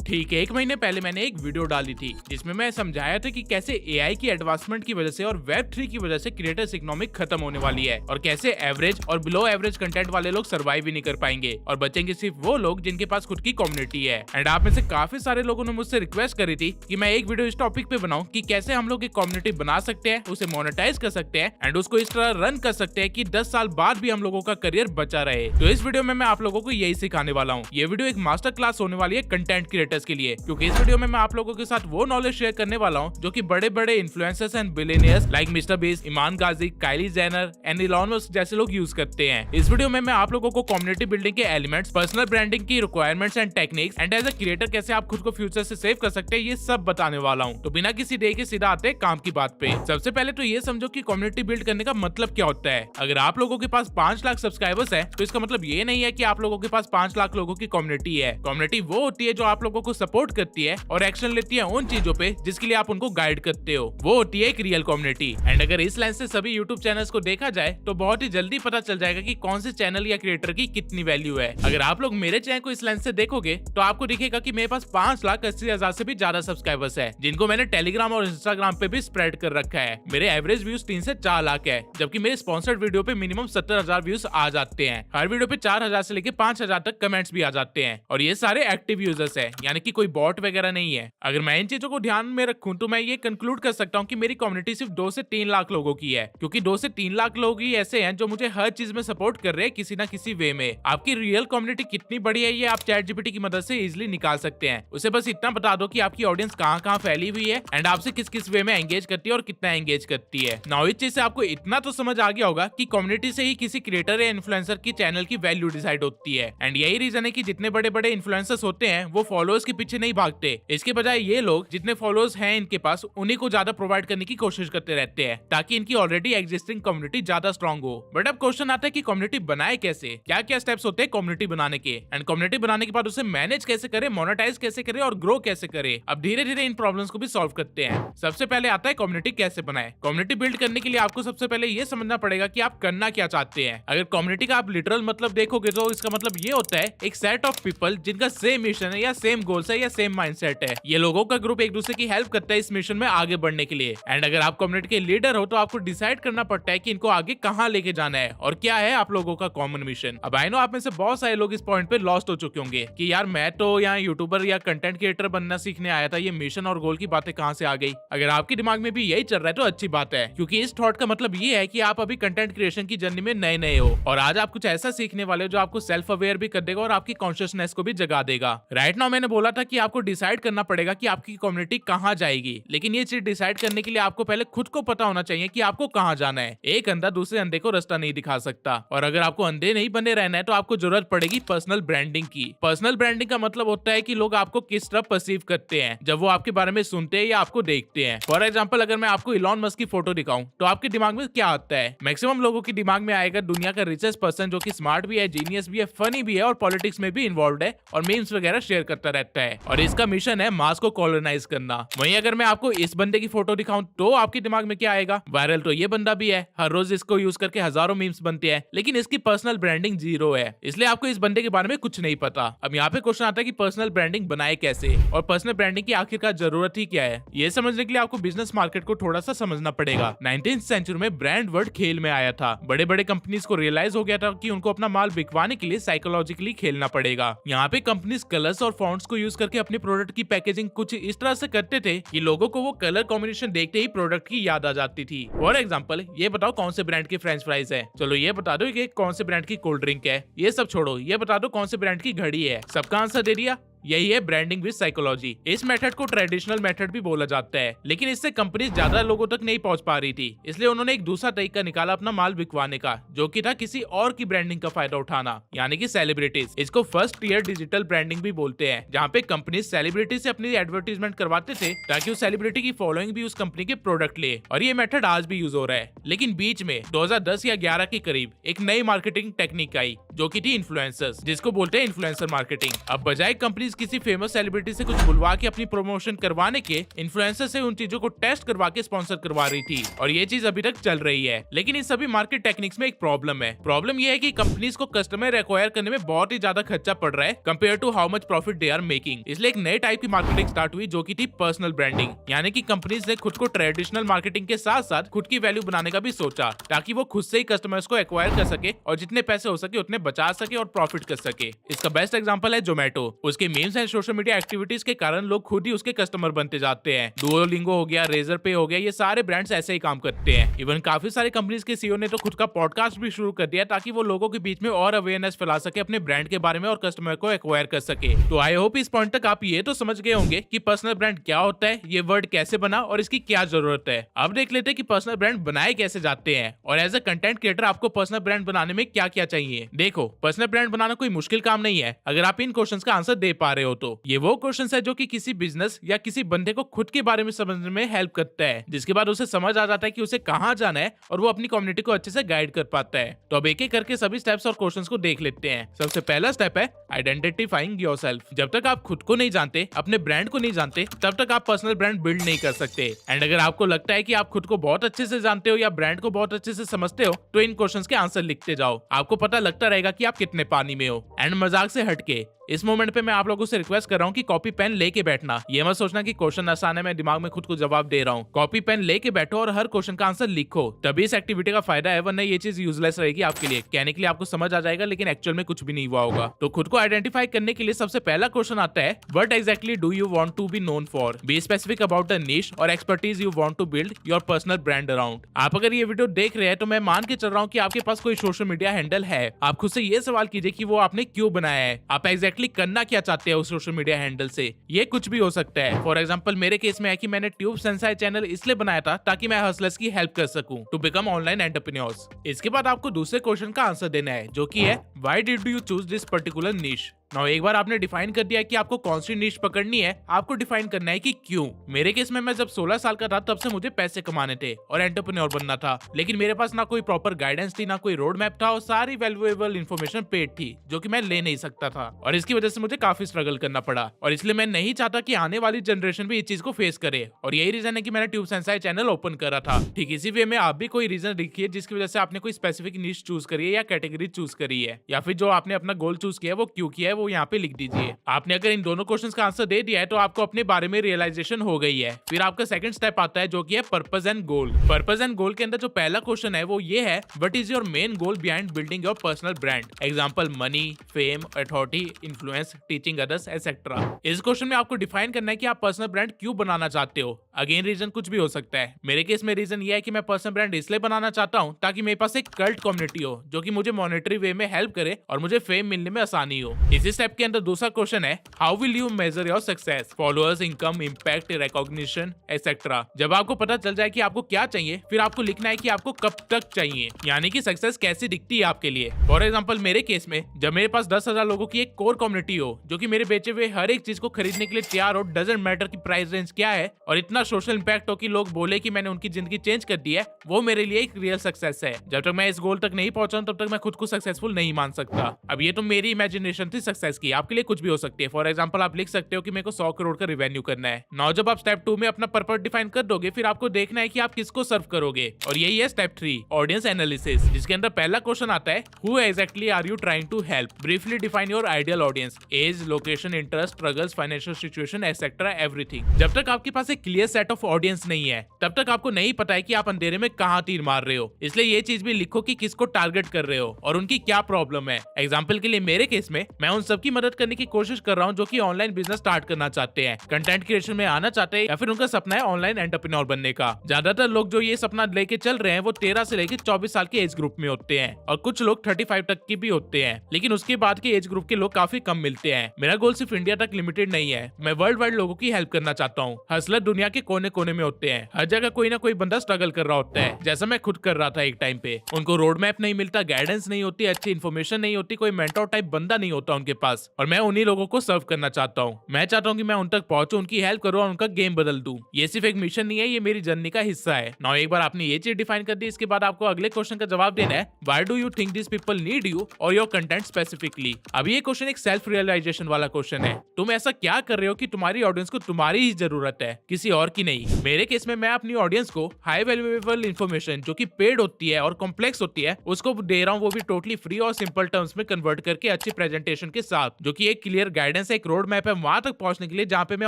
ठीक 1 महीने पहले मैंने एक वीडियो डाली थी जिसमें मैं समझाया था कि कैसे एआई की एडवांसमेंट की वजह से और वेब 3 की वजह से क्रिएटर्स इकोनॉमिक खत्म होने वाली है और कैसे एवरेज और बिलो एवरेज कंटेंट वाले लोग सर्वाइव ही नहीं कर पाएंगे और बचेंगे सिर्फ वो लोग जिनके पास खुद की कम्युनिटी है। एंड आप में से काफी सारे लोगों ने मुझसे रिक्वेस्ट करी थी कि मैं एक वीडियो इस टॉपिक पे बनाऊं कि कैसे हम लोग एक कम्युनिटी बना सकते हैं, उसे मोनेटाइज कर सकते हैं एंड उसको इस तरह रन कर सकते हैं कि 10 साल बाद भी हम लोगों का करियर बचा रहे। तो इस वीडियो में मैं आप लोगों को यही सिखाने वाला हूँ। ये वीडियो एक मास्टर क्लास होने वाली है कंटेंट क्रिएटर्स के लिए, क्योंकि इस वीडियो में मैं आप लोगों के साथ वो नॉलेज शेयर करने वाला हूँ जो कि बड़े बड़े influencers and billionaires like mister beast, Iman Gadzhi, Kylie Jenner and Elon Musk जैसे लोग यूज करते हैं। इस वीडियो में मैं आप लोगों को कम्युनिटी बिल्डिंग के एलिमेंट्स, पर्सनल ब्रांडिंग की requirements and techniques and as a creator कैसे आप खुद को फ्यूचर से सेव कर सकते हैं, ये सब बताने वाला हूँ। तो बिना किसी देर के सीधा आते हैं काम की बात पे। सबसे पहले तो ये समझो कि कम्युनिटी बिल्ड करने का मतलब क्या होता है। अगर आप लोगों के पास 5 लाख सब्सक्राइबर्स है तो इसका मतलब ये नहीं है कि आप लोगों के पास 5 लाख लोगों की कम्युनिटी है। कम्युनिटी वो होती है जो आप लोगों को सपोर्ट करती है और एक्शन लेती है उन चीजों पे जिसके लिए आप उनको गाइड करते हो। वो होती है एक रियल कम्युनिटी। एंड अगर इस लाइन से सभी यूट्यूब चैनल्स को देखा जाए तो बहुत ही जल्दी पता चल जाएगा कि कौन से चैनल या क्रिएटर की कितनी वैल्यू है। अगर आप लोग मेरे चैनल को इस लाइन से देखोगे तो आपको दिखेगा कि मेरे पास 5,80,000 से भी ज्यादा सब्सक्राइबर्स है, जिनको मैंने टेलीग्राम और इंस्टाग्राम पे भी स्प्रेड कर रखा है। मेरे एवरेज व्यूज 3 से 4 लाख है, जबकि मेरे स्पॉन्सर्ड वीडियो पे मिनिमम 70,000 व्यूज आ जाते हैं। हर वीडियो पे 4,000 से लेकर 5,000 तक कमेंट्स भी आ जाते हैं और ये सारे एक्टिव यूजर्स है, यानी कि कोई बॉट वगैरह नहीं है। अगर मैं इन चीजों को ध्यान में रखूं तो मैं ये कंक्लूड कर सकता हूँ कि मेरी कम्युनिटी सिर्फ 2 से 3 लाख लोगों की है, क्योंकि 2 से 3 लाख लोग ही ऐसे हैं जो मुझे हर चीज में सपोर्ट कर रहे हैं किसी ना किसी वे में। आपकी रियल कम्युनिटी कितनी बड़ी है ये आप चैट जीपीटी की मदद से इजिली निकाल सकते हैं। उसे बस इतना बता दो कि आपकी ऑडियंस कहाँ फैली हुई है एंड आपसे किस किस वे में एंगेज करती है और कितना एंगेज करती है। नाउ इस चीज से आपको इतना तो समझ आ गया होगा कि कम्युनिटी से ही किसी क्रिएटर या इन्फ्लुएंसर की चैनल की वैल्यू डिसाइड होती है। एंड यही रीजन है कि जितने बड़े बड़े इन्फ्लुएंसर्स होते हैं वो फॉलोअर्स के पीछे नहीं भागते। इसके बजाय ये लोग जितने फॉलोअर्स हैं इनके पास उन्हीं को ज्यादा प्रोवाइड करने की कोशिश करते रहते हैं ताकि इनकी ऑलरेडी एग्जिस्टिंग कम्युनिटी ज्यादा स्ट्रॉन्ग हो। बट अब क्वेश्चन आता है कि कम्युनिटी बनाए कैसे, क्या क्या स्टेप्स होते हैं कम्युनिटी बनाने के एंड कम्युनिटी बनाने के बाद उसे मैनेज कैसे करे, मोनेटाइज कैसे करे और ग्रो कैसे करे। अब धीरे धीरे इन प्रॉब्लम्स को भी सॉल्व करते हैं। सबसे पहले आता है कम्युनिटी कैसे बनाए। कम्युनिटी बिल्ड करने के लिए आपको सबसे पहले ये समझना पड़ेगा कि आप करना क्या चाहते हैं। अगर कम्युनिटी का आप लिटरल मतलब देखोगे तो इसका मतलब ये होता है एक सेट ऑफ पीपल जिनका सेम मिशन है या सेम गोल्स है या सेम माइंडसेट है। ये लोगों का ग्रुप एक दूसरे की हेल्प करता है इस मिशन में आगे बढ़ने के लिए। एंड अगर आप कम्युनिटी के लीडर हो तो आपको डिसाइड करना पड़ता है कि इनको आगे कहाँ लेके जाना है और क्या है आप लोगों का कॉमन मिशन। अब आई नो आप में से बहुत सारे लोग इस पॉइंट पे लॉस्ट हो चुके होंगे कि यार मैं तो यहाँ यूट्यूबर या कंटेंट क्रिएटर बनना सीखने आया था, ये मिशन और गोल की बातें कहाँ से आ गई। अगर आपके दिमाग में भी यही चल रहा है तो अच्छी बात है, क्योंकि इस थॉट का मतलब ये है कि आप अभी कंटेंट क्रिएशन की जर्नी में नए नए हो और आज आप कुछ ऐसा सीखने वाले हो जो आपको सेल्फ अवेयर भी कर देगा और आपकी कॉन्शियसनेस को भी जगा देगा। राइट नाउ मैंने बोला था कि आपको डिसाइड करना पड़ेगा कि आपकी कम्युनिटी कहाँ जाएगी, लेकिन ये चीज डिसाइड करने के लिए आपको पहले खुद को पता होना चाहिए कि आपको कहाँ जाना है। एक अंधा दूसरे अंधे को रास्ता नहीं दिखा सकता और अगर आपको अंधे नहीं बने रहना है तो आपको जरूरत पड़ेगी पर्सनल ब्रांडिंग की। पर्सनल ब्रांडिंग का मतलब होता है कि लोग आपको किस तरह परसीव करते हैं जब वो आपके बारे में सुनते हैं या आपको देखते हैं। फॉर एग्जाम्पल अगर मैं आपको इलॉन मस्क की फोटो दिखाऊं तो आपके दिमाग में क्या आता है? मैक्सिमम लोगों के दिमाग में आएगा दुनिया का रिचेस्ट पर्सन जो कि स्मार्ट भी है, जीनियस भी है, फनी भी है और पॉलिटिक्स में भी इन्वॉल्व है और मीम्स वगैरह शेयर करता रहता है और इसका मिशन है मास को कॉलोनाइज करना। वहीं अगर मैं आपको इस बंदे की फोटो दिखाऊं तो आपके दिमाग में क्या आएगा? वायरल तो ये बंदा भी है, हर रोज इसको यूज करके हजारों मीम्स बनते हैं, लेकिन इसकी पर्सनल ब्रांडिंग 0 है, इसलिए आपको इस बंदे के बारे में कुछ नहीं पता। अब यहाँ पे क्वेश्चन आता है कि पर्सनल ब्रांडिंग बनाए कैसे और पर्सनल ब्रांडिंग की आखिरकार जरूरत ही क्या है। ये समझने के लिए आपको बिजनेस मार्केट को थोड़ा सा समझना पड़ेगा। 19th सेंचुरी में ब्रांड वर्ड खेल में आया था। बड़े बड़े कंपनीज को रियलाइज हो गया था कि उनको अपना माल बिकवाने के लिए साइकोलॉजिकली खेलना पड़ेगा। यहाँ पे कंपनीज कलर्स और फॉन्ट्स को यूज करके अपने प्रोडक्ट की पैकेजिंग कुछ इस तरह से करते थे कि लोगों को वो कलर कॉम्बिनेशन देखते ही प्रोडक्ट की याद आ जाती थी। फॉर एग्जाम्पल ये बताओ कौन से ब्रांड की फ्रेंच फ्राइज है, चलो ये बता दो कि कौन से ब्रांड की कोल्ड ड्रिंक है, ये सब छोड़ो ये बता दो कौन से ब्रांड की घड़ी है। सबका आंसर दे दिया। यही है ब्रांडिंग विद साइकोलॉजी। इस मेथड को ट्रेडिशनल मेथड भी बोला जाता है, लेकिन इससे कंपनी ज्यादा लोगों तक नहीं पहुंच पा रही थी, इसलिए उन्होंने एक दूसरा तरीका निकाला अपना माल बिकवाने का, जो कि था किसी और की ब्रांडिंग का फायदा उठाना, यानी कि सेलिब्रिटीज। इसको फर्स्ट ईयर डिजिटल ब्रांडिंग भी बोलते हैं, जहाँ पे कंपनी सेलिब्रिटी से अपनी एडवर्टीजमेंट करवाते थे ताकि उस सेलिब्रिटी की फॉलोइंग भी उस कंपनी के प्रोडक्ट ले। और ये मेथड आज भी यूज हो रहा है। लेकिन बीच में 2010 या 11 के करीब एक नई मार्केटिंग टेक्निक आई जो कि थी इन्फ्लुएंसर्स, जिसको बोलते हैं इन्फ्लुएंसर मार्केटिंग। अब बजाय कंपनीज कंपनीज किसी फेमस सेलिब्रिटी से कुछ बुलवा के अपनी प्रमोशन करवाने के इन्फ्लुएंसर से उन चीजों को टेस्ट करवा के स्पॉन्सर करवा रही थी, और ये चीज अभी तक चल रही है। लेकिन इस सभी मार्केट टेक्निक्स में एक प्रॉब्लम है। प्रॉब्लम ये है कि कंपनीज को कस्टमर एक्वायर करने में बहुत ही ज्यादा खर्चा पड़ रहा है compare to how much profit they are making. इसलिए एक नए टाइप की मार्केटिंग स्टार्ट हुई जो की थी पर्सनल ब्रांडिंग, यानी कि कंपनीज ने खुद को ट्रेडिशनल मार्केटिंग के साथ साथ खुद की वैल्यू बनाने का भी सोचा, ताकि वो खुद से ही कस्टमर्स को एक्वायर कर सके और जितने पैसे हो सके उतने बचा सके और प्रॉफिट कर सके। इसका बेस्ट एग्जांपल है जोमेटो। उसके memes and social media activities के कारण लोग खुद ही उसके कस्टमर बनते जाते हैं। डुओलिंगो हो गया, रेजर पे हो गया, ये सारे ब्रांड्स ऐसे ही काम करते हैं। इवन काफी सारे कंपनीज के सीईओ ने तो खुद का पॉडकास्ट भी शुरू कर दिया ताकि वो लोगों के बीच में और अवेयरनेस फैला सके अपने ब्रांड के बारे में और कस्टमर को एक्वायर कर सके। तो आई होप इस पॉइंट तक आप ये तो समझ गए होंगे कि पर्सनल ब्रांड क्या होता है, ये वर्ड कैसे बना और इसकी क्या जरूरत है। अब देख लेते हैं कि पर्सनल ब्रांड बनाए कैसे जाते हैं और एज अ कंटेंट क्रिएटर आपको पर्सनल ब्रांड बनाने में क्या क्या चाहिए। देखो, पर्सनल ब्रांड बनाना कोई मुश्किल काम नहीं है अगर आप इन क्वेश्चंस का आंसर दे पा रहे हो तो। ये वो क्वेश्चंस है जो कि किसी बिजनेस या किसी बंदे को खुद के बारे में समझने में हेल्प करता है, जिसके बाद उसे समझ आ जाता है कि उसे कहां जाना है और वो अपनी कम्युनिटी को अच्छे से गाइड कर पाता है। तो अब एक एक करके सभी स्टेप्स और क्वेश्चंस को देख लेते हैं। सबसे पहला स्टेप है आइडेंटिफाइंग योरसेल्फ। जब तक आप खुद को नहीं जानते, अपने ब्रांड को नहीं जानते, तब तक आप पर्सनल ब्रांड बिल्ड नहीं कर सकते। एंड अगर आपको लगता है कि आप खुद को बहुत अच्छे से जानते हो या ब्रांड को बहुत अच्छे से समझते हो, तो इन क्वेश्चंस के आंसर लिखते जाओ। आपको पता लगता रहेगा कि आप कितने पानी में हो। एंड मजाक से हटके इस मोमेंट पे मैं आप लोगों से रिक्वेस्ट कर रहा हूँ कि कॉपी पेन लेके बैठना। ये मत सोचना कि क्वेश्चन आसान है, मैं दिमाग में खुद को जवाब दे रहा हूँ। कॉपी पेन लेके बैठो और हर क्वेश्चन का आंसर लिखो, तभी इस एक्टिविटी का फायदा है, वरना ये चीज यूजलेस रहेगी आपके लिए। कहने के लिए आपको समझ आ जाएगा लेकिन एक्चुअल में कुछ भी नहीं हुआ होगा। तो खुद को आइडेंटिफाई करने के लिए सबसे पहला क्वेश्चन आता है, what exactly do you want to be known for? Be specific about the niche और expertise you want to build your personal brand around. आप अगर ये वीडियो देख रहे हैं तो मैं मान के चल रहा हूँ कि आपके पास कोई सोशल मीडिया हैंडल है। आप खुद से ये सवाल कीजिए कि वो आपने क्यों बनाया है, आप एग्जैक्टली करना क्या चाहते हैं उस सोशल मीडिया हैंडल से। ये कुछ भी हो सकता है। फॉर एग्जांपल मेरे केस में है कि मैंने ट्यूब सेंसाई चैनल इसलिए बनाया था ताकि मैं हसलर्स की हेल्प कर सकूं टू बिकम ऑनलाइन एंटरप्रेन्योर्स। इसके बाद आपको दूसरे क्वेश्चन का आंसर देना है जो कि है, why did you choose this particular निश? नाउ एक बार आपने डिफाइन कर दिया कि आपको कौन सी निश पकड़नी है, आपको डिफाइन करना है कि क्यों। मेरे केस में मैं जब 16 साल का था तब से मुझे पैसे कमाने थे और एंटरप्रेन्योर बनना था, लेकिन मेरे पास ना कोई प्रॉपर गाइडेंस थी, ना कोई रोड मैप था और सारी वैल्यूएबल इन्फॉर्मेशन पेड थी जो कि मैं ले नहीं सकता था, और इसकी वजह से मुझे काफी स्ट्रगल करना पड़ा। और इसलिए मैं नहीं चाहता कि आने वाली जनरेशन भी इस चीज को फेस करे, और यही रीजन है कि मैंने ट्यूब सेंसाई चैनल ओपन करा था। ठीक इसी वे में आप भी कोई रीजन लिखिए जिसकी वजह से आपने कोई स्पेसिफिक निश चूज करी है या कैटेगरी चूज करी है, या फिर जो आपने अपना गोल चूज किया है वो क्यों किया है वो यहाँ पे लिख दीजिए। आपने अगर इन दोनों क्वेश्चंस का आंसर दे दिया है तो आपको अपने बारे में रियलाइजेशन हो गई है। फिर आपका सेकंड स्टेप आता है जो कि है purpose and goal. Purpose and goal के अंदर जो पहला क्वेश्चन है वो ये है, what is your main goal behind building your personal brand? Example money, fame, authority, influence, teaching others etcetera. इस क्वेश्चन में आपको डिफाइन करना है कि आप पर्सनल ब्रांड क्यों बनाना चाहते हो। अगेन रीजन कुछ भी हो सकता है। मेरे केस में रीजन ये है कि मैं पर्सनल ब्रांड इसलिए बनाना चाहता हूँ ताकि मेरे पास एक कल्ट कम्युनिटी हो जो कि मुझे मॉनेटरी वे में हेल्प करे और मुझे फेम मिलने में आसानी हो। इसी स्टेप के अंदर दूसरा क्वेश्चन है, how will you major your success? Followers, income, impact, recognition etcetera. जब आपको पता चल जाए कि आपको क्या चाहिए, फिर आपको लिखना है कि आपको कब तक चाहिए, यानी कि सक्सेस कैसी दिखती है आपके लिए। फॉर एग्जांपल मेरे केस में जब मेरे पास 10,000 लोगों की एक कोर कम्युनिटी हो जो कि मेरे बेचे हुए हर एक चीज को खरीदने के लिए तैयार हो, डजंट मैटर की प्राइस रेंज क्या है, और इतना सोशल इंपैक्ट हो कि लोग बोले कि मैंने उनकी जिंदगी चेंज कर दी है, वो मेरे लिए एक रियल सक्सेस है। जब तक मैं इस गोल तक नहीं पहुंचा तब तक मैं खुद को सक्सेसफुल नहीं मान सकता। अब ये तो मेरी इमेजिनेशन थी सक्सेस की, आपके लिए कुछ भी हो सकती है। फॉर एग्जांपल आप लिख सकते हो कि मेरे को 100 करोड़ का रिवेन्यू करना है। नाउ जब आप स्टेप 2 में अपना पर्पस डिफाइन कर दोगे, फिर आपको देखना है कि आप किसको सर्व करोगे, और यही है स्टेप 3, ऑडियंस एनालिसिस, जिसके अंदर पहला क्वेश्चन आता है, who exactly are you trying to help? Briefly define your ideal audience, age, location, interest, struggles, financial situation etcetera, everything. जब तक आपके पास एक क्लियर सेट ऑफ ऑडियंस नहीं है तब तक आपको नहीं पता है कि आप अंधेरे में कहां तीर मार रहे हो। इसलिए ये चीज भी लिखो कि किसको टारगेट कर रहे हो और उनकी क्या प्रॉब्लम है। एग्जांपल के लिए मेरे केस में मैं उन सबकी मदद करने की कोशिश कर रहा हूं जो कि ऑनलाइन बिजनेस स्टार्ट करना चाहते हैं, कंटेंट क्रिएशन में आना चाहते हैं, या फिर उनका सपना है ऑनलाइन एंटरप्रेन्योर बनने का। ज्यादातर लोग जो ये सपना लेके चल रहे हैं वो 13 से लेकर 24 साल के एज ग्रुप में होते हैं, और कुछ लोग 35 तक की भी होते हैं, लेकिन उसके बाद के एज ग्रुप के लोग काफी कम मिलते हैं। मेरा गोल सिर्फ इंडिया तक लिमिटेड नहीं है, मैं वर्ल्ड वाइड लोगों की हेल्प करना चाहता हूँ। हसलर दुनिया के कोने कोने में होते हैं। हर जगह कोई ना कोई बंदा स्ट्रगल कर रहा होता है, जैसा मैं खुद कर रहा था एक टाइम पे। उनको रोड मैप नहीं मिलता, गाइडेंस नहीं होती, अच्छी इन्फॉर्मेशन नहीं होती, कोई मेंटर टाइप बंदा नहीं होता उनके पास, और मैं उन्हीं लोगों को सर्व करना चाहता हूँ। मैं चाहता हूँ कि मैं उन तक पहुंचूं, उनकी हेल्प करूँ और उनका गेम बदल दूं। ये सिर्फ एक मिशन नहीं है, ये मेरी जर्नी का हिस्सा है। नाउ एक बार आपने ये चीज डिफाइन कर दी, इसके बाद आपको अगले क्वेश्चन का जवाब देना है, why do you think this people need you और योर कंटेंट स्पेसिफिकली। अब ये क्वेश्चन एक सेल्फ रियलाइजेशन वाला क्वेश्चन है। तुम ऐसा क्या कर रहे हो कि तुम्हारी ऑडियंस को तुम्हारी ही जरूरत है, किसी और की नहीं। मेरे केस में मैं अपनी ऑडियंस को हाई वैल्यूएबल इन्फॉर्मेशन जो कि पेड होती है और कॉम्प्लेक्स होती है उसको दे रहा हूँ, वो भी टोटली फ्री और सिंपल टर्म्स में कन्वर्ट करके अच्छी प्रेजेंटेशन के साथ, जो कि एक क्लियर गाइडेंस है, एक रोड मैप है वहां तक पहुंचने के लिए जहां पे मैं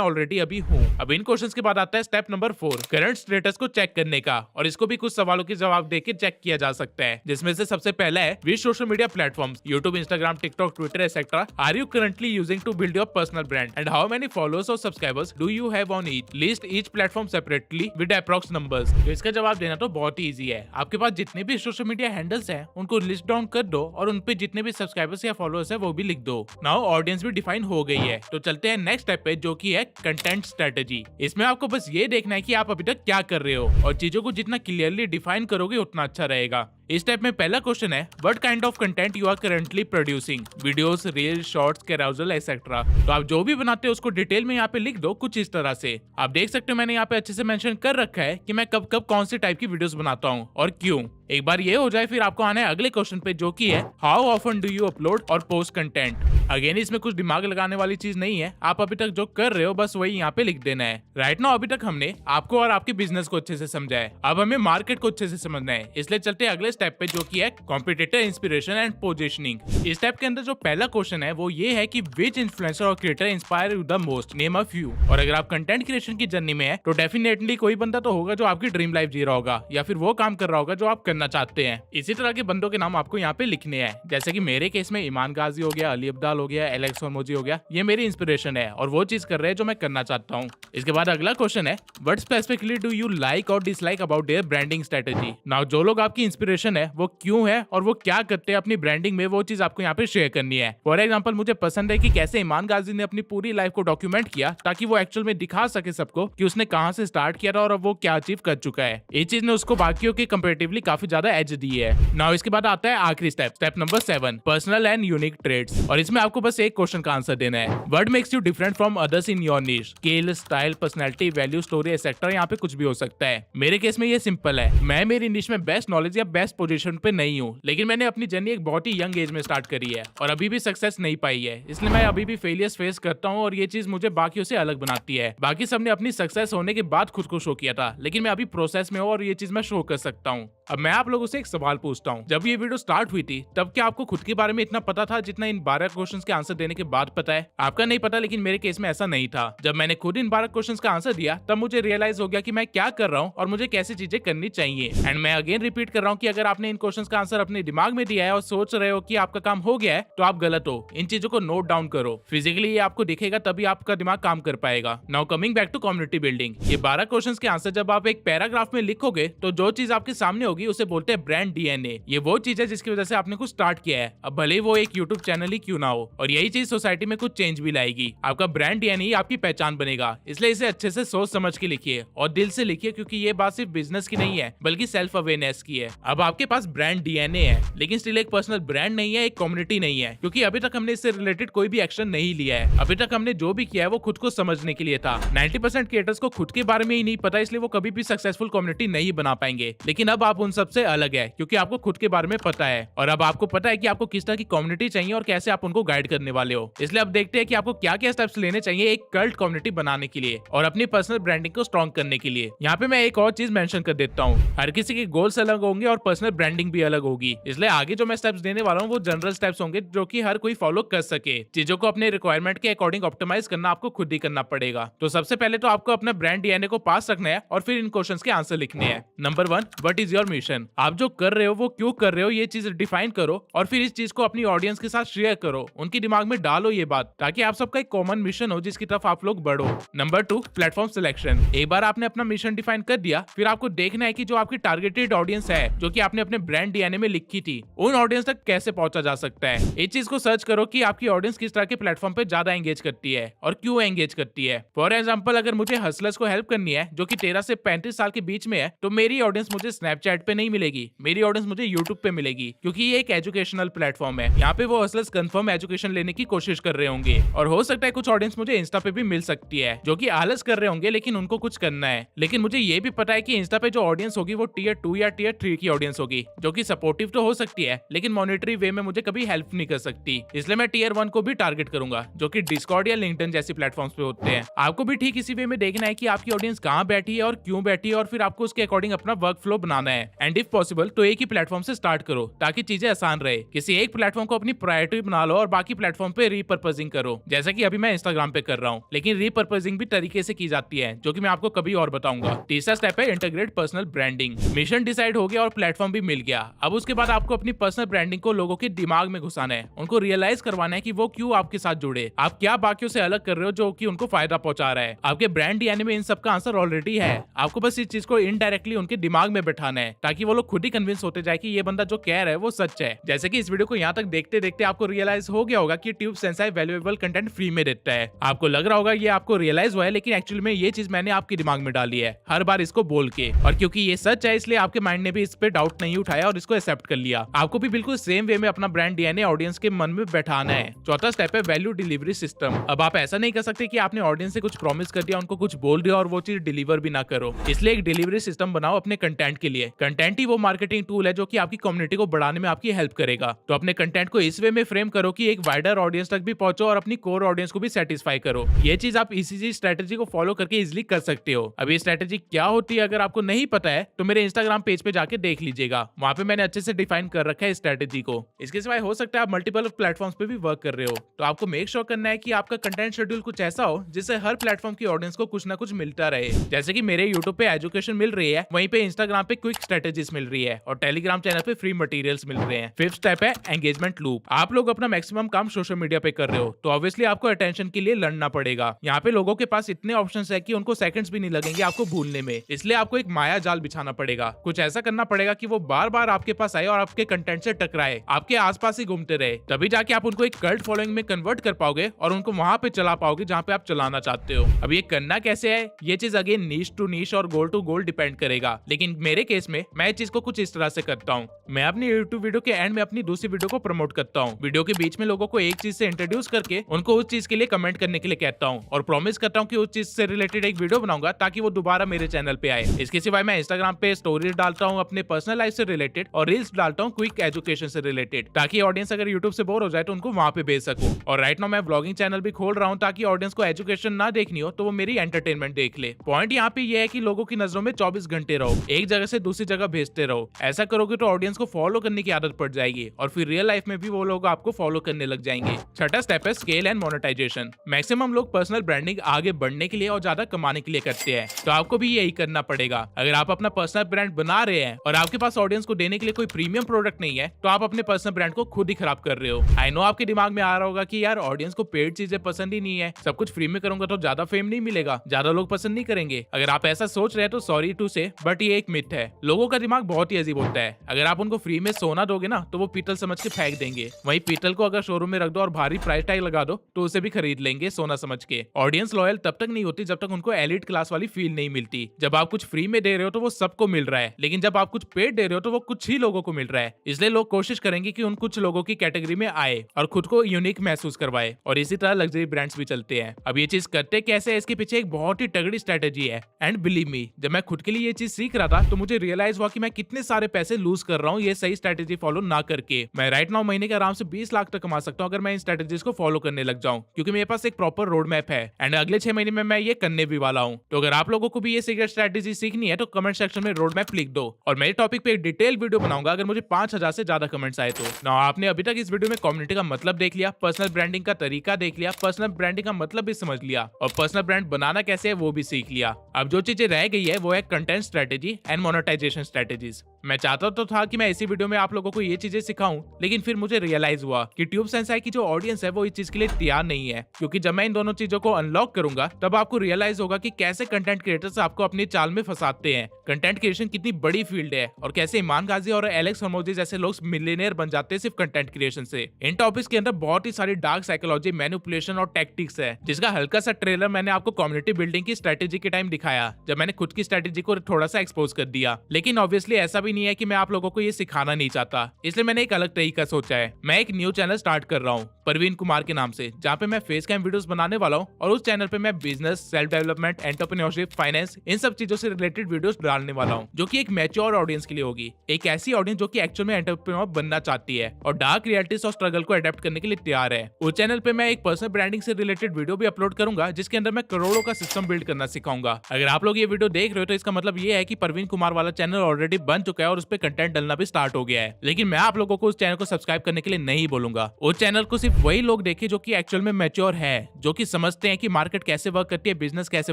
ऑलरेडी अभी हूँ। अब इन क्वेश्चंस के बाद आता है स्टेप नंबर 4, करंट स्टेटस को चेक करने का, और इसको भी कुछ सवालों के जवाब देके चेक किया जा सकता है, जिसमें से सबसे पहला है which social media platforms YouTube, Instagram, TikTok, Twitter etcetera are you currently using to build your personal brand and how many followers or subscribers do you have on each, list each platform separately with approx numbers. तो इसका जवाब देना तो बहुत ही easy है। आपके पास जितने भी सोशल मीडिया हैंडल्स हैं उनको लिस्ट डाउन कर दो और उन पे जितने भी सब्सक्राइबर्स या फॉलोअर्स है वो भी लिख दो। नाउ ऑडियंस भी डिफाइन हो गई है, तो चलते हैं नेक्स्ट स्टेप पे, जो कि है कंटेंट स्ट्रेटेजी। इसमें आपको बस ये देखना है कि आप अभी तक क्या कर रहे हो, और चीजों को जितना क्लियरली डिफाइन करोगे उतना अच्छा रहेगा। इस टाइप में पहला क्वेश्चन है, what kind of content you are currently producing, videos, reels, shorts, carousel etcetera. तो आप जो भी बनाते हो उसको डिटेल में यहाँ पे लिख दो कुछ इस तरह से। आप देख सकते हो मैंने यहाँ पे अच्छे से मेंशन कर रखा है कि मैं कब कब कौन से टाइप की वीडियोस बनाता हूँ और क्यों। एक बार ये हो जाए फिर आपको आना है अगले क्वेश्चन पे, जो कि है how often do you upload और पोस्ट कंटेंट। अगेन इसमें कुछ दिमाग लगाने वाली चीज नहीं है, आप अभी तक जो कर रहे हो बस वही यहाँ पे लिख देना है। राइट नाउ अभी तक हमने आपको और आपके बिजनेस को अच्छे से समझा है, अब हमें मार्केट को अच्छे से समझना है, इसलिए चलते हैं अगले स्टेप पे, जो कि है कॉम्पिटिटर इंस्पिरेशन एंड पोजीशनिंग। इस स्टेप के अंदर जो पहला क्वेश्चन है वो ये है कि विच इन्फ्लुएंसर और creator inspire you the most, name a few. और अगर आप कंटेंट क्रिएशन की जर्नी में है तो डेफिनेटली कोई बंदा तो होगा जो आपकी ड्रीम लाइफ जी रहा होगा, या फिर वो काम कर रहा होगा जो आप करना चाहते हैं। इसी तरह के बंदों के नाम आपको यहाँ पे लिखने हैं, जैसे कि मेरे केस में ईमान गाजी हो गया, अली अब्दाल हो गया, एलेक्स मोजी हो गया। ये मेरी इंस्पिरेशन है और वो चीज कर रहे हैं जो मैं करना चाहता हूँ। इसके बाद अगला क्वेश्चन है, what specifically do you like or dislike about their branding strategy. Now जो लोग आपकी इंस्पिरेशन है वो क्यों है और वो क्या करते हैं अपनी ब्रांडिंग में, वो चीज आपको यहाँ पे शेयर करनी है। फॉर एग्जाम्पल मुझे पसंद है कि कैसे ईमान गाजी ने अपनी पूरी लाइफ को डॉक्यूमेंट किया ताकि वो एक्चुअल में दिखा सके सबको कि उसने कहाँ से स्टार्ट किया था और अब वो क्या अचीव कर चुका है। ये चीज ने उसको बाकियों के कंपैरेटिवली काफी ज्यादा एज दी है। नाउ इसके बाद आता है आखिरी step, step number 7, personal and unique traits. और इसमें आपको बस एक क्वेश्चन का आंसर देना है, what makes you different from others in your niche, skill, style, personality, value, story etcetera. यहाँ पे कुछ भी हो सकता है। मेरे केस में ये सिंपल है, मैं मेरी निश में बेस्ट नॉलेज या बेस्ट पोजीशन पे नहीं हूँ, लेकिन मैंने अपनी जर्नी एक बहुत ही यंग एज में स्टार्ट करी है और अभी भी सक्सेस नहीं पाई है, इसलिए मैं अभी भी फेलियर्स फेस करता हूँ और ये चीज मुझे बाकियों से अलग बनाती है। बाकी सबने अपनी सक्सेस होने के बाद खुद को शो किया था, लेकिन मैं अभी प्रोसेस में हूँ और ये चीज मैं शो कर सकता हूँ। अब मैं आप लोगों से एक सवाल पूछता हूँ, जब ये वीडियो स्टार्ट हुई थी तब क्या आपको खुद के बारे में इतना पता था जितना इन 12 क्वेश्चंस के आंसर देने के बाद पता है? आपका नहीं पता, लेकिन मेरे केस में ऐसा नहीं था। जब मैंने खुद इन 12 क्वेश्चंस का आंसर दिया तब मुझे रियलाइज हो गया कि मैं क्या कर रहा हूँ और मुझे कैसी चीजें करनी चाहिए। एंड मैं अगेन रिपीट कर रहा हूँ कि अगर आपने इन क्वेश्चंस का आंसर अपने दिमाग में दिया है और सोच रहे हो कि आपका काम हो गया है तो आप गलत हो। इन चीजों को नोट डाउन करो, फिजिकली ये आपको दिखेगा तभी आपका दिमाग काम कर पाएगा। Now coming back to community building, ये 12 क्वेश्चंस के आंसर जब आप एक पैराग्राफ में लिखोगे तो जो चीज आपके सामने होगी उसे बोलते हैं ब्रांड डीएनए। ये वो चीज है जिसकी वजह से आपने कुछ स्टार्ट किया है, अब भले वो एक यूट्यूब चैनल ही क्यों ना हो, और यही चीज सोसाइटी में कुछ चेंज भी लाएगी। आपका ब्रांड डीएनए ही आपकी पहचान बनेगा, इसलिए इसे अच्छे से सोच समझ के लिखिए और दिल से लिखिए, क्योंकि ये बात सिर्फ बिजनेस की नहीं है बल्कि सेल्फ अवेयरनेस की है। अब आपके पास ब्रांड डीएनए है लेकिन स्टिल एक पर्सनल ब्रांड नहीं है, एक कम्युनिटी नहीं है, क्योंकि अभी तक हमने इससे रिलेटेड कोई भी एक्शन नहीं लिया है। अभी तक हमने जो भी किया है वो खुद को समझने के लिए था। 90% क्रिएटर्स को खुद के बारे में ही नहीं पता, इसलिए वो कभी भी सक्सेसफुल कम्युनिटी नहीं बना पाएंगे। लेकिन अब आप उन सबसे अलग है क्योंकि आपको खुद के बारे में पता है और अब आपको पता है कि आपको किस तरह की कम्युनिटी चाहिए और कैसे आप उनको गाइड करने वाले हो। इसलिए अब देखते हैं कि आपको क्या क्या स्टेप्स लेने चाहिए एक कल्ट कम्युनिटी बनाने के लिए और अपनी पर्सनल ब्रांडिंग को स्ट्रॉन्ग करने के लिए। यहाँ पे मैं एक और चीज मेंशन कर देता हूँ, हर किसी के गोल्स अलग होंगे और पर्सनल ब्रांडिंग भी अलग होगी, इसलिए आगे जो मैं स्टेप्स देने वाला हूँ वो जनरल स्टेप्स होंगे जो कि हर कोई फॉलो कर सके। चीजों को अपने रिक्वायरमेंट के अकॉर्डिंग ऑप्टिमाइज करना आपको खुद ही करना पड़ेगा। तो सबसे पहले तो आपको अपना ब्रांड डीएनए को पास रखना है और फिर इन क्वेश्चंस के आंसर लिखने हैं। Number 1, what is your mission. Selection. आप जो कर रहे हो वो क्यों कर रहे हो ये चीज डिफाइन करो और फिर इस चीज को अपनी ऑडियंस के साथ शेयर करो, उनके दिमाग में डालो ये बात, ताकि आप सबका एक कॉमन मिशन हो जिसकी तरफ आप लोग बढ़ो। Number 2, platform selection. एक बार आपने अपना मिशन डिफाइन कर दिया, फिर आपको देखना है कि जो आपकी टारगेटेड ऑडियंस है, जो कि आपने अपने ब्रांड डीएनए में लिखी थी, उन ऑडियंस तक कैसे पहुंचा जा सकता है। इस चीज को सर्च करो कि आपकी ऑडियंस किस तरह के प्लेटफॉर्म पे ज्यादा एंगेज करती है और क्यों एंगेज करती है। फॉर एग्जाम्पल, अगर मुझे हसलर्स को हेल्प करनी है जो कि 13 से 35 साल के बीच में है, तो मेरी ऑडियंस मुझे स्नैपचैट पे नहीं मिलेगी, मेरी ऑडियंस मुझे यूट्यूब पे मिलेगी, क्योंकि ये एक एजुकेशनल प्लेटफॉर्म है। यहाँ पे वो हसलर्स कंफर्म एजुकेशन लेने की कोशिश कर रहे होंगे, और हो सकता है कुछ ऑडियंस मुझे इंस्टा पे भी मिल सकती है जो कि आलस कर रहे होंगे लेकिन उनको कुछ करना है। लेकिन मुझे ये भी पता है कि इंस्टा पे जो ऑडियंस होगी वो टियर 2 या टियर 3 की ऑडियंस होगी, जो कि सपोर्टिव तो हो सकती है लेकिन मॉनिटरी वे में मुझे कभी हेल्प नहीं कर सकती। इसलिए मैं टियर 1 को भी टारगेट करूंगा, जो कि डिस्कॉर्ड या लिंक्डइन जैसी प्लेटफॉर्म्स पे होते हैं। आपको भी ठीक इसी वे में देखना है कि आपकी ऑडियंस कहाँ बैठी है और क्यों बैठी है, और फिर आपको उसके अकॉर्डिंग अपना वर्क फ्लो बनाना है। एंड इफ पॉसिबल तो एक ही प्लेटफॉर्म से स्टार्ट करो ताकि चीजें आसान रहे। किसी एक प्लेटफॉर्म को अपनी प्रायोरिटी बना लो और बाकी प्लेटफॉर्म पे रीपर्पजिंग करो, जैसा कि अभी मैं इंस्टाग्राम पे कर रहा हूँ। लेकिन रीपर्पजिंग भी तरीके से की जाती है, जो कि मैं आपको कभी और बताऊंगा। तीसरा स्टेप है integrate personal branding. Mission decide हो गया और प्लेटफॉर्म भी मिल गया। अब उसके बाद आपको अपनी पर्सनल ब्रांडिंग को लोगों के दिमाग में घुसाना है, उनको रियलाइज करवाना है कि वो क्यों आपके साथ जुड़े, आप क्या बाकियों से अलग कर रहे हो जो कि उनको फायदा पहुंचा रहा है। आपके ब्रांड डीएनए में इन सब का आंसर ऑलरेडी है, आपको बस इस चीज को इनडायरेक्टली उनके दिमाग में बैठाना है ताकि वो लोग खुद ही कन्विंस होते जाए कि ये बंदा जो कह रहा है वो सच है। जैसे कि इस वीडियो को यहाँ तक देखते देखते आपको रियलाइज हो गया होगा कि tube Sensei valuable content free में देता है। आपको लग रहा होगा ये आपको रियलाइज हुआ है, लेकिन एक्चुअली में ये चीज मैंने आपके दिमाग में डाली है हर बार इसको बोल के, और क्योंकि ये सच है इसलिए आपके माइंड ने भी इस पे डाउट नहीं उठाया और इसको एक्सेप्ट कर लिया। आपको भी बिल्कुल सेम वे में अपना ब्रांड डीएनए ऑडियंस के मन में बैठाना है। चौथा स्टेप है वैल्यू डिलीवरी सिस्टम। अब आप ऐसा नहीं कर सकते कि आपने ऑडियंस से कुछ प्रॉमिस कर दिया, उनको कुछ बोल दिया और वो चीज डिलीवर भी ना करो। इसलिए एक डिलीवरी सिस्टम बनाओ अपने कंटेंट के लिए। कंटेंट ही वो मार्केटिंग टूल है जो कि आपकी कम्युनिटी को बढ़ाने में आपकी हेल्प करेगा। तो अपने कंटेंट को इस वे में फ्रेम करो कि एक वाइडर ऑडियंस तक भी पहुंचो और अपनी कोर ऑडियंस को भी सेटिस्फाई करो। ये चीज आप इसी स्ट्रेटेजी को फॉलो करके इजिली कर सकते हो। अब ये स्ट्रेटेजी क्या होती है अगर आपको नहीं पता है तो मेरे इंस्टाग्राम पेज पे जाके देख लीजिएगा, वहां पे मैंने अच्छे से डिफाइन कर रखा है स्ट्रेटेजी को। इसके सिवाय हो सकता है आप मल्टीपल प्लेटफॉर्म्स पे भी वर्क कर रहे हो, तो आपको मेक श्योर करना है कि आपका कंटेंट शेड्यूल कुछ ऐसा हो जिससे हर प्लेटफॉर्म की ऑडियंस को कुछ ना कुछ मिलता रहे। जैसे कि मेरे यूट्यूब पे एजुकेशन मिल रही है, वहीं पे इंस्टाग्राम पे क्विक स्ट्रेटेजीज मिल रही है और टेलीग्राम चैनल पे फ्री मटेरियल्स मिल रहे हैं। फिफ्थ स्टेप है एंगेजमेंट लूप। आप लोग अपना मैक्सिमम काम सोशल मीडिया पे कर रहे हो, तो ऑब्वियसली आपको अटेंशन के लिए लड़ना पड़ेगा। यहाँ पे लोगों के पास इतने ऑप्शंस है कि उनको सेकंड्स भी नहीं लगेंगे आपको भूलने में, इसलिए आपको एक माया जाल बिछाना पड़ेगा। कुछ ऐसा करना पड़ेगा कि वो बार बार आपके पास आए और आपके कंटेंट से टकराए, आपके आसपास ही घूमते रहे, तभी जाके आप उनको एक कल्ट फॉलोइंग में कन्वर्ट कर पाओगे और उनको वहां पे चला पाओगे जहाँ पे आप चलाना चाहते हो। अब ये करना कैसे है, ये चीज अगेन नीश टू नीश और गोल टू गोल डिपेंड करेगा, लेकिन मेरे केस में मैं चीज को कुछ इस तरह से करता हूँ। मैं अपनी यूट्यूब वीडियो के एंड में अपनी दूसरी वीडियो को प्रमोट करता हूँ। वीडियो के बीच में लोगों को एक चीज से इंट्रोड्यूस करके उनको उस चीज के लिए कमेंट करने के लिए कहता हूँ और प्रॉमिस करता हूँ कि उस चीज से रिलेटेड एक वीडियो बनाऊंगा ताकि वो दोबारा मेरे चैनल पे आए। इसके सिवाय मैं इंस्टाग्राम पे स्टोरीज डालता हूँ अपने पर्सनल लाइफ से रिलेटेड और रील्स डालता हूँ क्विक एजुकेशन से रिलेटेड, ताकि ऑडियंस अगर यूट्यूब से बोर हो जाए तो उनको वहां पे भेज सकूं। और राइट नाउ मैं व्लॉगिंग चैनल भी खोल रहा हूँ ताकि ऑडियंस को एजुकेशन ना देखनी हो तो वो मेरी एंटरटेनमेंट देख ले। पॉइंट यहाँ पे ये है कि लोगों की नजरों में 24 घंटे रहो, एक जगह से दूसरी जगह भेजते रहो। ऐसा करोगे तो ऑडियंस को फॉलो करने की आदत पड़ जाएगी और फिर रियल लाइफ में भी वो लोग आपको फॉलो करने लग जाएंगे। छठा स्टेप है स्केल एंड मोनेटाइजेशन। मैक्सिमम लोग पर्सनल ब्रांडिंग आगे बढ़ने के लिए और ज्यादा कमाने के लिए करते हैं, तो आपको भी यही करना पड़ेगा। अगर आप अपना पर्सनल ब्रांड बना रहे हैं और आपके पास ऑडियंस को देने के लिए कोई प्रीमियम प्रोडक्ट नहीं है, तो आप अपने पर्सनल ब्रांड को खुद ही खराब कर रहे हो। आई नो आपके दिमाग में आ रहा होगा कि यार ऑडियंस को पेड चीजें पसंद ही नहीं है, सब कुछ फ्री में करूंगा तो ज्यादा फेम नहीं मिलेगा, ज्यादा लोग पसंद नहीं करेंगे। अगर आप ऐसा सोच रहे हैं तो सॉरी टू से, बट ये एक मिथ है। लोगों का दिमाग बहुत ही अजीब होता है। अगर आप उनको फ्री में सोना दोगे ना तो वो पीतल समझ के फेंक देंगे, वहीं पीतल को अगर शोरूम में रख दो और भारी प्राइस टैग लगा दो तो उसे भी खरीद लेंगे सोना समझ के। ऑडियंस लॉयल तब तक नहीं होती जब तक उनको एलिट क्लास वाली फील नहीं मिलती। जब आप कुछ फ्री में दे रहे हो तो वो सबको मिल रहा है, लेकिन जब आप कुछ पेड दे रहे हो तो वो कुछ ही लोगों को मिल रहा है। इसलिए लोग कोशिश करेंगे कि उन कुछ लोगों की कैटेगरी में आए और खुद को यूनिक महसूस करवाए, और इसी तरह लग्जरी ब्रांड्स भी चलते हैं। अब ये चीज करते कैसे है, इसके पीछे एक बहुत ही तगड़ी स्ट्रेटेजी है। एंड बिलीव मी, जब मैं खुद के लिए ये चीज सीख रहा था तो मुझे रियलाइज हुआ कि मैं कितने सारे पैसे लूज कर रहा हूँ ये सही स्ट्रेटेजी फॉलो ना करके। मैं राइट नाउ महीने के आराम से 20 लाख तक कमा सकता हूँ अगर मैं इन स्ट्रेटेजीज को फॉलो करने लग जाऊं, क्योंकि मेरे पास एक प्रॉपर रोड मैप है एंड अगले 6 महीने में मैं ये करने भी वाला हूँ। तो अगर आप लोगों को भी ये सीक्रेट स्ट्रेटेजी सीखनी है तो कमेंट सेक्शन में रोड मैप लिख दो और मेरे टॉपिक पे एक डिटेल वीडियो बनाऊंगा अगर मुझे 5000 से ज्यादा कमेंट्स आए तो। ना आपने अभी तक इस वीडियो में कम्युनिटी का मतलब देख लिया, पर्सनल ब्रांडिंग का तरीका देख लिया, पर्सनल ब्रांडिंग का मतलब भी समझ लिया और पर्सनल ब्रांड बनाना कैसे है वो भी सीख लिया। अब जो चीजें रह गई है वो है content strategy and monetisation strategies. मैं चाहता तो था कि मैं इसी वीडियो में आप लोगों को ये चीजें सिखाऊं, लेकिन फिर मुझे रियलाइज हुआ कि ट्यूब सेंसाई की जो ऑडियंस है वो इस चीज के लिए तैयार नहीं है, क्योंकि जब मैं इन दोनों चीजों को अनलॉक करूंगा तब आपको रियलाइज होगा कि कैसे कंटेंट क्रिएटर्स आपको अपनी चाल में फंसाते हैं। कंटेंट क्रिएशन कितनी बड़ी फील्ड है और कैसे इमान गाजी और एलेक्स हरमोजी जैसे लोग मिलियनेयर बन जाते हैं सिर्फ कंटेंट क्रिएशन से। इन टॉपिक्स के अंदर बहुत ही सारी डार्क साइकोलॉजी, मैनिपुलेशन और टैक्टिक्स है, जिसका हल्का सा ट्रेलर मैंने आपको कम्युनिटी बिल्डिंग की स्ट्रेटेजी के टाइम दिखाया, जब मैंने खुद की स्ट्रेटेजी को थोड़ा सा एक्सपोज कर दिया। लेकिन ऑब्वियसली ऐसा भी नहीं है कि मैं आप लोगों को ये सिखाना नहीं चाहता, इसलिए मैंने एक अलग तरीका सोचा है। मैं एक न्यू चैनल स्टार्ट कर रहा हूँ परवीन कुमार के नाम से, जहाँ पे मैं फेस कैम वीडियोस बनाने वाला हूँ और उस चैनल पे मैं business, self development, entrepreneurship, finance, इन सब चीजों से रिलेटेड वीडियोस डालने वाला हूँ, जो कि एक मैच्योर ऑडियंस के लिए होगी। एक ऐसी ऑडियंस जो कि एक्चुअल में एंटरप्रेन्योर बनना चाहती है और डार्क रियलिटीज और स्ट्रगल को अडेप्ट करने के लिए तैयार है। उस चैनल पे मैं एक पर्सनल ब्रांडिंग से रिलेटेड वीडियो भी अपलोड करूंगा, जिसके अंदर मैं करोड़ों का सिस्टम बिल्ड करना सिखाऊंगा। अगर आप लोग ये वीडियो देख रहे हो तो इसका मतलब ये है कि परवीन कुमार वाला चैनल ऑलरेडी बन चुका है और उस पर कंटेंट डलना भी स्टार्ट हो गया है। लेकिन मैं आप लोगों को उस चैनल को सब्सक्राइब करने के लिए नहीं बोलूंगा। उस चैनल को सिर्फ वही लोग देखे जो कि एक्चुअल में मैच्योर है, जो कि समझते हैं कि मार्केट कैसे वर्क करती है, बिजनेस कैसे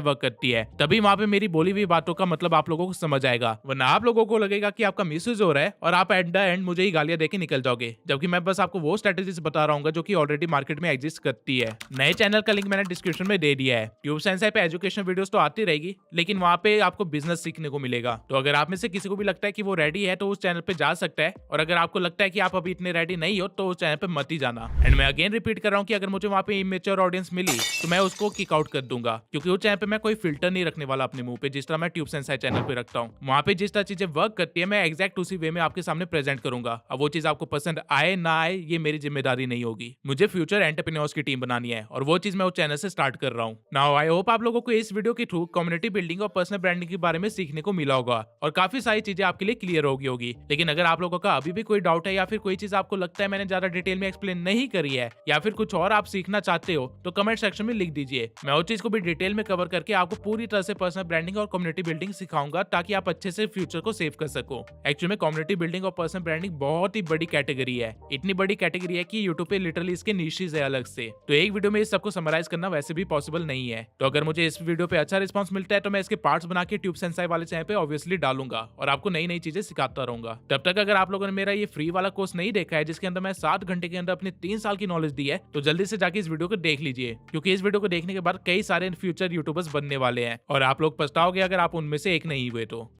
वर्क करती है। तभी वहां पे मेरी बोली हुई बातों का मतलब आप लोगों को समझ आएगा, वरना आप लोगों को लगेगा कि आपका मिसयूज हो रहा है और आप एट द एंड मुझे ही गालियां देके निकल जाओगे, जबकि मैं बस आपको वो स्ट्रेटेजीज बता रहा हूँ जो कि ऑलरेडी मार्केट में एग्जिस्ट करती है। नए चैनल का लिंक मैंने डिस्क्रिप्शन में दे दिया है। ट्यूब सेंसाई पे एजुकेशन वीडियोस तो आती रहेगी, लेकिन वहां पे आपको बिजनेस सीखने को मिलेगा। तो अगर आप में से किसी को भी लगता है कि वो रेडी है तो उस चैनल पे जा सकता है, और अगर आपको लगता है कि आप अभी इतने रेडी नहीं हो तो उस चैनल पे मत ही जाना। एंड मैं अगेन रिपीट कर रहा हूँ कि अगर मुझे वहां पे इमेच्योर ऑडियंस मिली तो मैं उसको किक आउट कर दूंगा, क्योंकि उस चैनल पे मैं कोई फिल्टर नहीं रखने वाला अपने मुंह पे, जिस तरह मैं ट्यूब सेंसाई चैनल पे रखता हूँ। वहां पे जिस तरह चीजें वर्क करती है मैं एग्जैक्ट उसी वे में आपके सामने प्रेजेंट करूंगा। अब वो चीज आपको पसंद आए ना आए ये मेरी जिम्मेदारी नहीं होगी। मुझे फ्यूचर एंटरप्रेन्योर्स की टीम बनानी है और वो चीज मैं उस चैनल से स्टार्ट कर रहा हूँ। नाउ आई होप आप लोगों को इस वीडियो के थ्रू कम्युनिटी बिल्डिंग और पर्सनल ब्रांडिंग के बारे में सीखने को मिला होगा और काफी सारी चीजें आपके लिए क्लियर होगी। लेकिन अगर आप लोगों का अभी भी कोई डाउट है या फिर कोई चीज आपको लगता है मैंने ज्यादा डिटेल में एक्सप्लेन नहीं करी है या फिर कुछ और आप सीखना चाहते हो तो कमेंट सेक्शन में लिख दीजिए। मैं उस चीज को भी डिटेल में कवर करके आपको पूरी तरह से पर्सनल ब्रांडिंग और कम्युनिटी बिल्डिंग सिखाऊंगा, ताकि आप अच्छे से फ्यूचर को सेव कर सको। एक्चुअली में कम्युनिटी बिल्डिंग और पर्सनल ब्रांडिंग बहुत ही बड़ी कैटेगरी है, इतनी बड़ी कैटेगरी है कि यूट्यूब पे लिटरली इसके निशेस है अलग से, तो एक वीडियो में इस सबको समराइज करना वैसे भी पॉसिबल नहीं है। तो अगर मुझे इस वीडियो पे अच्छा रिस्पांस मिलता है तो मैं इसके पार्ट्स बना के ट्यूब सेंसाई वाले चैनल पे ऑब्वियसली डालूंगा और आपको नई नई चीजें सिखाता रहूंगा। तब तक अगर आप लोगों ने मेरा ये फ्री वाला कोर्स नहीं देखा है, जिसके अंदर मैं 7 घंटे के अंदर अपने 3 साल की नॉलेज दी है, तो जल्दी से जाके इस वीडियो को देख लीजिए, क्योंकि इस वीडियो को देखने के बाद कई सारे फ्यूचर यूट्यूबर्स बनने वाले हैं और आप लोग पछताओगे अगर आप उनमें से एक नहीं हुए तो।